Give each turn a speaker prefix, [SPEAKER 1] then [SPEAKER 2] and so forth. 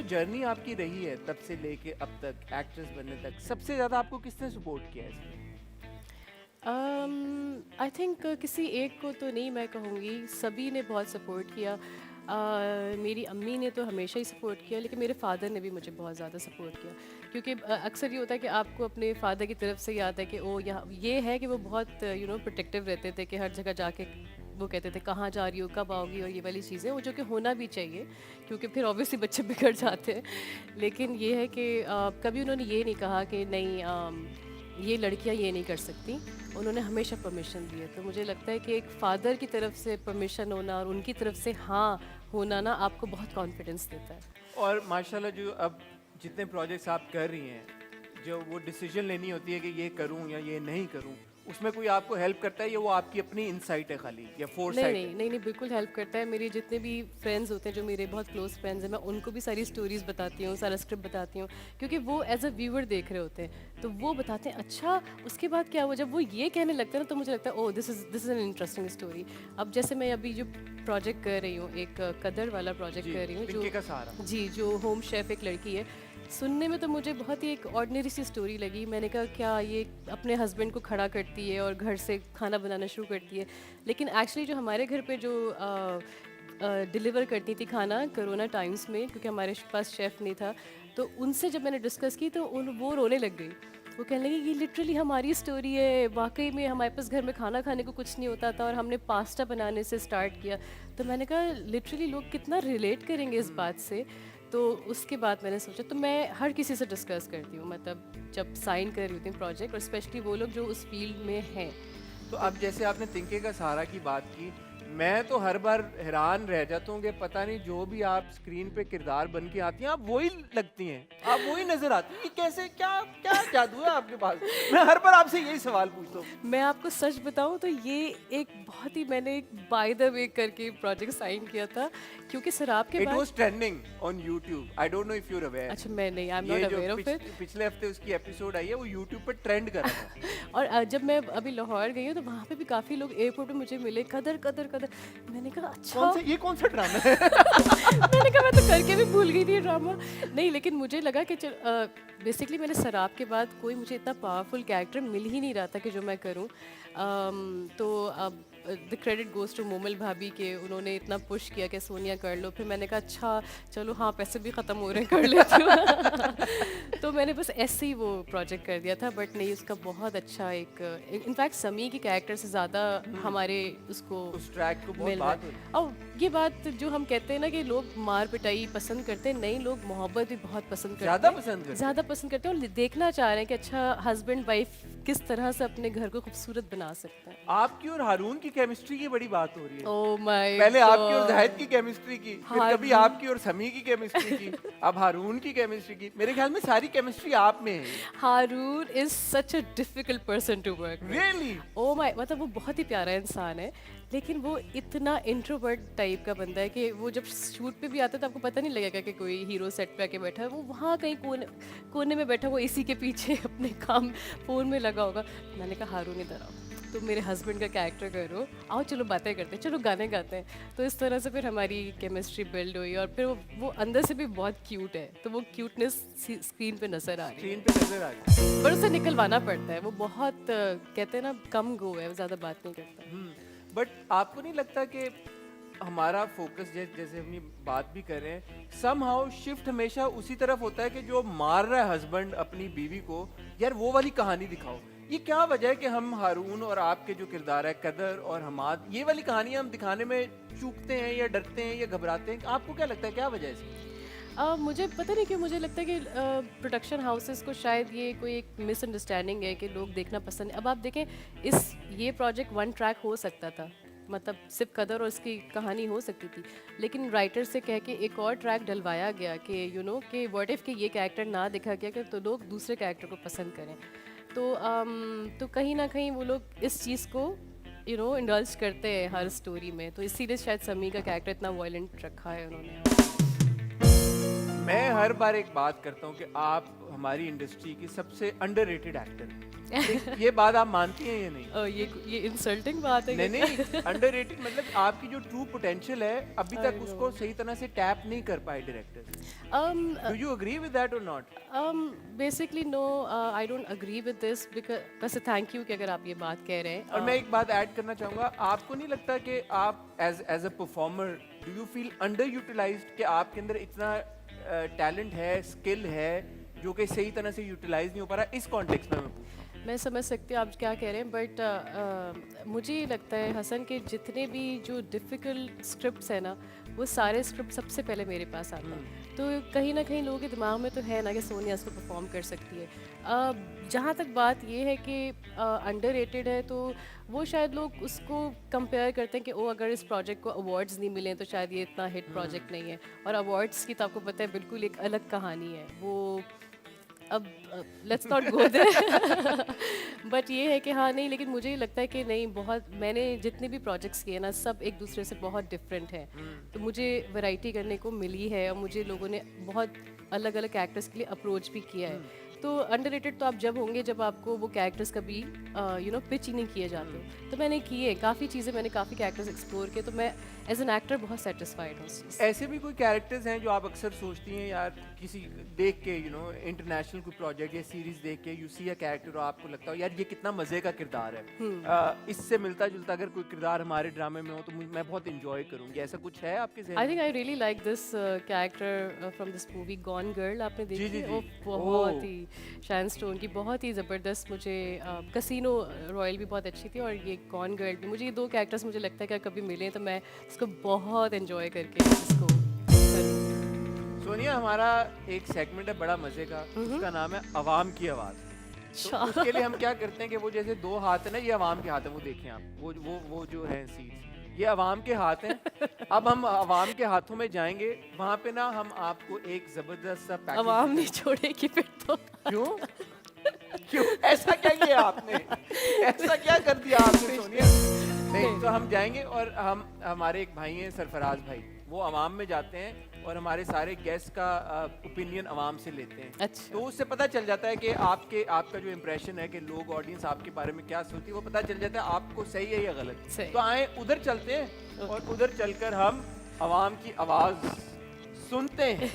[SPEAKER 1] जो जर्नी आपकी रही है तब से लेके अब तक एक्ट्रेस बनने तक, सबसे ज़्यादा आपको किसने सपोर्ट किया है इसमें?
[SPEAKER 2] आई थिंक किसी एक को तो नहीं मैं कहूँगी, सभी ने बहुत सपोर्ट किया। मेरी अम्मी ने तो हमेशा ही सपोर्ट किया, लेकिन मेरे फादर ने भी मुझे बहुत ज़्यादा सपोर्ट किया, क्योंकि अक्सर ये होता है कि आपको अपने फादर की तरफ से याद है कि ओ यहाँ ये है कि वो बहुत प्रोटेक्टिव रहते थे, कि हर जगह जाके वो कहते थे कहाँ जा रही हो, कब आओगी, और ये वाली चीज़ें वो जो कि होना भी चाहिए, क्योंकि फिर ऑब्वियसली बच्चे बिगड़ जाते हैं। लेकिन ये है कि कभी उन्होंने ये नहीं कहा कि नहीं ये लड़कियां ये नहीं कर सकती। उन्होंने हमेशा परमिशन दी है, तो मुझे लगता है कि एक फादर की तरफ से परमिशन होना और उनकी तरफ से हाँ होना ना आपको बहुत कॉन्फिडेंस देता है।
[SPEAKER 1] और माशाल्लाह जो अब जितने प्रोजेक्ट्स आप कर रही हैं, जो वो डिसीजन लेनी होती है कि ये करूं या ये नहीं करूं, उसमें कोई आपको हेल्प करता है या वो आपकी अपनी इनसाइट है खाली या
[SPEAKER 2] नहीं
[SPEAKER 1] फोरसाइट
[SPEAKER 2] नहीं
[SPEAKER 1] है?
[SPEAKER 2] नहीं नहीं, बिल्कुल हेल्प करता है। मेरे जितने भी फ्रेंड्स होते हैं, जो मेरे बहुत क्लोज फ्रेंड्स हैं, मैं उनको भी सारी स्टोरीज बताती हूँ, सारा स्क्रिप्ट बताती हूँ, क्योंकि वो एज अ व्यूअर देख रहे होते हैं, तो वो बताते हैं अच्छा उसके बाद क्या हुआ। जब वो ये कहने लगते हैं ना, तो मुझे लगता है oh this is an interesting story. अब जैसे मैं अभी जो प्रोजेक्ट कर रही हूँ, एक कदर वाला प्रोजेक्ट
[SPEAKER 1] जी,
[SPEAKER 2] कर रही हूँ,
[SPEAKER 1] पिंके का सहारा।
[SPEAKER 2] जी जो होम शेफ़ एक लड़की है। सुनने में तो मुझे बहुत ही एक ऑर्डिनरी सी स्टोरी लगी। मैंने कहा क्या ये अपने हस्बैंड को खड़ा करती है और घर से खाना बनाना शुरू करती है, लेकिन एक्चुअली जो हमारे घर पे जो डिलीवर करती थी खाना कोरोना टाइम्स में, क्योंकि हमारे पास शेफ़ नहीं था, तो उनसे जब मैंने डिस्कस की तो वो रोने लग गई। वो कहने लगी ये लिटरली हमारी स्टोरी है, वाकई में हमारे पास घर में खाना खाने को कुछ नहीं होता था और हमने पास्ता बनाने से स्टार्ट किया। तो मैंने कहा लिटरली लोग कितना रिलेट करेंगे इस बात से। तो उसके बाद मैंने सोचा, तो मैं हर किसी से डिस्कस करती हूँ, मतलब जब साइन कर रही होती हूँ प्रोजेक्ट, और स्पेशली वो लोग जो उस फील्ड में हैं।
[SPEAKER 1] तो अब जैसे आपने तिनके का सहारा की बात की, मैं तो हर बार हैरान रह जाता हूँ कि पता नहीं जो भी आप स्क्रीन पे किरदार बन के आती हैं, आप वही लगती हैं, आप वही नजर आती हैं। ये कैसे, क्या क्या जादू है आपके पास? मैं हर बार आपसे यही सवाल पूछता हूँ।
[SPEAKER 2] मैं आपको सच बताऊं तो ये एक बहुत ही, मैंने एक बाय द वे करके प्रोजेक्ट साइन किया था, क्योंकि शराब के
[SPEAKER 1] इट
[SPEAKER 2] बाद।
[SPEAKER 1] Was trending on YouTube, I don't know if you are aware.
[SPEAKER 2] अच्छा, मैं नहीं, आई एम
[SPEAKER 1] ये
[SPEAKER 2] नॉट
[SPEAKER 1] जो
[SPEAKER 2] अवेयर ऑफ इट।
[SPEAKER 1] पिछले हफ्ते उसकी एपिसोड आई है, वो यूट्यूब पर ट्रेंड कर रहा था।
[SPEAKER 2] और जब मैं अभी लाहौर गई हूँ, तो वहाँ पे भी काफ़ी लोग एयरपोर्ट पे मुझे मिले, कदर कदर कदर। मैंने कहा अच्छा।
[SPEAKER 1] कौन सा ड्रामा है?
[SPEAKER 2] मैंने कहा मैं तो करके भी भूल गई थी ये ड्रामा। नहीं, लेकिन मुझे लगा कि बेसिकली मैंने शराब के बाद कोई मुझे इतना पावरफुल कैरेक्टर मिल ही नहीं रहा था कि जो मैं करूं। तो अब the credit goes to Momal भाभी के, उन्होंने इतना पुश किया कि सोनिया कर लो। फिर मैंने कहा अच्छा चलो, हाँ पैसे भी ख़त्म हो रहे हैं, कर लेती हूँ। तो मैंने बस ऐसे ही वो प्रोजेक्ट कर दिया था, बट नहीं उसका बहुत अच्छा एक, इनफैक्ट समी की कैरेक्टर से ज़्यादा हमारे उसको
[SPEAKER 1] उस ट्रैक को बहुत
[SPEAKER 2] मिल रहा
[SPEAKER 1] बात हो
[SPEAKER 2] है।
[SPEAKER 1] रही है।
[SPEAKER 2] और ये बात जो हम कहते हैं ना कि लोग मार पिटाई पसंद करते हैं, नहीं लोग मोहब्बत भी बहुत पसंद करते
[SPEAKER 1] ज्यादा
[SPEAKER 2] हैं,
[SPEAKER 1] पसंद करते हैं।
[SPEAKER 2] ज़्यादा पसंद करते हैं, और देखना चाह रहे हैं कि अच्छा हस्बैंड वाइफ किस तरह से अपने घर को खूबसूरत बना सकता है।
[SPEAKER 1] आपकी और हारून की केमिस्ट्री की बड़ी बात हो रही है।
[SPEAKER 2] ओह माय
[SPEAKER 1] पहले आपकी और जाहिद की केमिस्ट्री की, फिर कभी
[SPEAKER 2] हारून।
[SPEAKER 1] आपकी और समी की केमिस्ट्री की, अब हारून की केमिस्ट्री की। मेरे ख्याल में सारी केमिस्ट्री आप में है।
[SPEAKER 2] Haroon is such a difficult person to work with.
[SPEAKER 1] Really?
[SPEAKER 2] Oh my, मतलब वो बहुत ही प्यारा इंसान है, लेकिन वो इतना इंट्रोवर्ट टाइप का बंदा है कि वो जब शूट पे भी आता है तो आपको पता नहीं लगेगा कि कोई हीरो सेट पे आके बैठा है। वो वहाँ कहीं कोने में बैठा, वो एसी के पीछे अपने काम फ़ोन में लगा होगा। मैंने कहा हारून इधर आओ, तुम मेरे हस्बैंड का कैरेक्टर करो, आओ चलो बातें करते हैं, चलो गाने गाते हैं। तो इस तरह से फिर हमारी केमिस्ट्री बिल्ड हुई, और फिर वो अंदर से भी बहुत क्यूट है, तो वो क्यूटनेस स्क्रीन पे नज़र आ रही है।
[SPEAKER 1] स्क्रीन पे नजर आ रही है।
[SPEAKER 2] पर उसे निकलवाना पड़ता है, वो बहुत कहते हैं ना कम गो है, वो ज़्यादा बात नहीं करता।
[SPEAKER 1] बट आपको नहीं लगता कि हमारा फोकस जैसे हम ये बात भी कर रहे हैं, समहाउ शिफ्ट हमेशा उसी तरफ होता है कि जो मार रहा है हस्बैंड अपनी बीवी को, यार वो वाली कहानी दिखाओ। ये क्या वजह है कि हम हारून और आपके जो किरदार है कदर और हमाद, ये वाली कहानियां हम दिखाने में चूकते हैं या डरते हैं या घबराते हैं? आपको क्या लगता है क्या वजह है इसकी?
[SPEAKER 2] मुझे पता नहीं क्यों मुझे लगता है कि प्रोडक्शन हाउसेस को शायद ये कोई एक मिसअंडरस्टैंडिंग है कि लोग देखना पसंद है। अब आप देखें, ये प्रोजेक्ट वन ट्रैक हो सकता था, मतलब सिर्फ कदर और उसकी कहानी हो सकती थी, लेकिन राइटर से कह के एक और ट्रैक डलवाया गया कि कि व्हाट इफ़ कि ये कैरेक्टर ना दिखा गया कि तो लोग दूसरे कैरेक्टर को पसंद करें। तो कहीं ना कहीं वो लोग इस चीज़ को इंडल्ज करते हैं हर स्टोरी में, तो इसीलिए शायद समी का कैरेक्टर इतना वायलेंट रखा है उन्होंने।
[SPEAKER 1] मैं हर बार एक बात करता हूँ कि आप हमारी इंडस्ट्री की सबसे अंडररेटेड एक्टर ये बात आप मानती हैं या नहीं?
[SPEAKER 2] ये इंसल्टिंग बात है
[SPEAKER 1] नहीं
[SPEAKER 2] ये।
[SPEAKER 1] नहीं, अंडररेटेड मतलब आपकी जो ट्रू पोटेंशियल है अभी
[SPEAKER 2] I
[SPEAKER 1] तक
[SPEAKER 2] know.
[SPEAKER 1] उसको सही तरह से टैप नहीं कर पाए director.
[SPEAKER 2] um,
[SPEAKER 1] do you agree with that or not?
[SPEAKER 2] Basically no, I don't agree with this because वैसे थैंक यू कि अगर आप ये बात कह रहे हैं।
[SPEAKER 1] और मैं एक बात ऐड करना चाहूँगा, आपको नहीं लगता कि आप as a performer do you feel underutilized कि आपके अंदर इतना टैलेंट है, स्किल है जो कि सही तरह से यूटिलाइज नहीं हो पा रहा? इस कॉन्टेक्स्ट में मैं पूछ रहा हूँ।
[SPEAKER 2] मैं समझ सकती हूँ आप क्या कह रहे हैं, बट मुझे ये लगता है हसन के जितने भी जो डिफ़िकल्ट स्क्रिप्ट्स हैं ना, वो सारे स्क्रिप्ट सबसे पहले मेरे पास आते हैं। तो कहीं ना कहीं लोगों के दिमाग में तो है ना कि सोनिया इसको परफॉर्म कर सकती है। जहाँ तक बात ये है कि अंडररेटेड है, तो वो शायद लोग उसको कंपेयर करते हैं कि ओ अगर इस प्रोजेक्ट को अवार्ड्स नहीं मिले तो शायद ये इतना हिट प्रोजेक्ट नहीं है। और अवार्ड्स की तो आपको पता है बिल्कुल एक अलग कहानी है वो। अब let's not go there, but ये है कि हाँ नहीं, लेकिन मुझे ये लगता है कि नहीं, बहुत मैंने जितने भी प्रोजेक्ट्स किए ना सब एक दूसरे से बहुत डिफरेंट हैं। तो मुझे वैरायटी करने को मिली है और मुझे लोगों ने बहुत अलग अलग कैरेक्टर्स के लिए अप्रोच भी किया है। तो अंडररेटेड तो आप जब होंगे जब आपको वो कैरेक्टर्स कभी पिच ही नहीं किए जाते। तो मैंने किए काफ़ी चीज़ें, मैंने काफ़ी कैरेक्टर्स एक्सप्लोर किए, तो मैं एज एन एक्टर बहुत सेटिस्फाइड हूँ उस चीज़ से।
[SPEAKER 1] ऐसे भी कोई कैरेक्टर्स हैं जो आप अक्सर सोचती हैं यार, किसी देख के इंटरनेशनल कोई प्रोजेक्ट या सीरीज देख के यू सी अ कैरेक्टर और आपको लगता हो यार ये कितना मजे का किरदार है, इससे मिलता जुलता अगर कोई किरदार हमारे ड्रामे में हो तो मैं बहुत इंजॉय करूंगी, ऐसा कुछ है आपके ज़हन
[SPEAKER 2] आई
[SPEAKER 1] में?
[SPEAKER 2] Think I really like this character from this movie gone girl, आपने
[SPEAKER 1] जी,
[SPEAKER 2] देखी
[SPEAKER 1] जी,
[SPEAKER 2] है?
[SPEAKER 1] जी।
[SPEAKER 2] वो बहुत ही शाइन स्टोन की बहुत ही ज़बरदस्त। मुझे कसिनो रॉयल भी बहुत अच्छी थी और ये गॉन गर्ल भी। मुझे ये दो कैरेक्टर्स मुझे लगता है कि अगर कभी मिले तो मैं इसको बहुत एंजॉय करके इसको करूँगी।
[SPEAKER 1] सोनिया, हमारा एक सेगमेंट है बड़ा मजे का, उसका नाम है अवाम की आवाज़। तो उसके लिए हम क्या करते हैं कि वो जैसे दो हाथ है ना, ये अवाम के हाथ है, वो देखें आप, वो जो है सीट्स, ये अवाम के हाथ हैं। अब हम अवाम के हाथों में जाएंगे, वहाँ पे ना हम आपको एक जबरदस्त सा पैकेज
[SPEAKER 2] आवाम नहीं छोड़ेगी फिर तो।
[SPEAKER 1] क्यों क्यों ऐसा क्या किया आपने? ऐसा क्या कर दिया आपने सोनिया? नहीं, तो हम जाएंगे और हमारे एक भाई हैं सरफराज भाई, वो अवाम में जाते हैं और हमारे सारे गेस्ट का ओपिनियन अवाम से लेते हैं।
[SPEAKER 2] अच्छा।
[SPEAKER 1] तो उससे पता चल जाता है कि आपका जो इम्प्रेशन है कि लोग ऑडियंस आपके बारे में क्या सोचती है, वो पता चल जाता है आपको सही है या गलत।
[SPEAKER 2] सही।
[SPEAKER 1] तो आए उधर चलते हैं और उधर चलकर हम अवाम की आवाज़ सुनते हैं।